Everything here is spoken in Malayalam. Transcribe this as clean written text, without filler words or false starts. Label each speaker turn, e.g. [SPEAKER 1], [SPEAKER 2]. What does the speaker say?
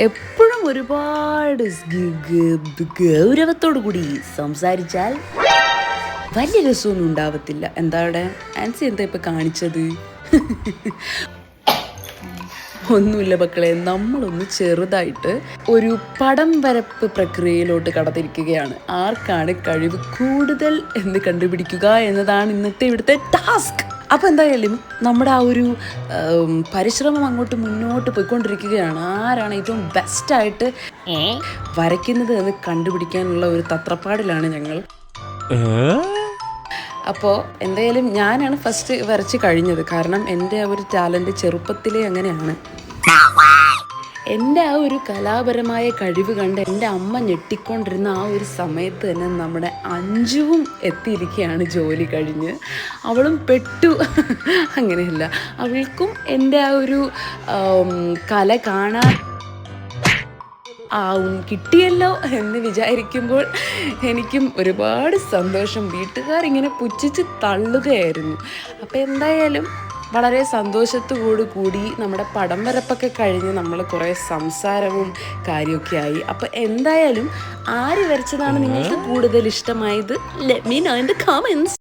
[SPEAKER 1] എപ്പോഴും ഒരുപാട് ഗൗരവത്തോടു കൂടി സംസാരിച്ചാൽ വലിയ രസമൊന്നും ഉണ്ടാവത്തില്ല. എന്താണ് ആൻസി എന്താ ഇപ്പൊ കാണിച്ചത്? ഒന്നുമില്ല മക്കളെ, നമ്മളൊന്ന് ചെറുതായിട്ട് ഒരു പടം വരപ്പ് പ്രക്രിയയിലോട്ട് കടന്നിരിക്കുകയാണ്. ആർക്കാണ് കഴിവ് കൂടുതൽ എന്ന് കണ്ടുപിടിക്കുക എന്നതാണ് ഇന്നത്തെ ഇവിടുത്തെ ടാസ്ക്. അപ്പോൾ എന്തായാലും നമ്മുടെ ആ ഒരു പരിശ്രമം അങ്ങോട്ട് മുന്നോട്ട് പോയിക്കൊണ്ടിരിക്കുകയാണ്. ആരാണ് ഏറ്റവും ബെസ്റ്റായിട്ട് വരയ്ക്കുന്നത് എന്ന് കണ്ടുപിടിക്കാനുള്ള ഒരു തത്രപ്പാടിലാണ് ഞങ്ങൾ. അപ്പോൾ എന്തായാലും ഞാനാണ് ഫസ്റ്റ് വരച്ച് കഴിഞ്ഞത്. കാരണം എൻ്റെ ആ ഒരു ടാലൻറ്റ് ചെറുപ്പത്തിലേ അങ്ങനെയാണ്. എൻ്റെ ആ ഒരു കലാപരമായ കഴിവ് കണ്ട് എൻ്റെ അമ്മ ഞെട്ടിക്കൊണ്ടിരുന്ന ആ ഒരു സമയത്ത് തന്നെ നമ്മുടെ അഞ്ജുവും എത്തിയിരിക്കുകയാണ് ജോലി കഴിഞ്ഞ്. അവളും പെട്ടു. അങ്ങനെയല്ല, അവൾക്കും എൻ്റെ ആ ഒരു കല കാണാൻ കിട്ടിയല്ലോ എന്ന് വിചാരിക്കുമ്പോൾ എനിക്കും ഒരുപാട് സന്തോഷം. വീട്ടുകാർ ഇങ്ങനെ പുച്ഛിച്ച് തള്ളുകയായിരുന്നു. അപ്പോൾ എന്തായാലും വളരെ സന്തോഷത്തോടു കൂടി നമ്മുടെ പടം വരപ്പൊക്കെ കഴിഞ്ഞ് നമ്മൾ കുറേ സംസാരവും കാര്യമൊക്കെ ആയി. അപ്പോൾ എന്തായാലും ആര് വരച്ചതാണ് നിങ്ങൾക്ക് കൂടുതൽ ഇഷ്ടമായത്? Let me know in the comments.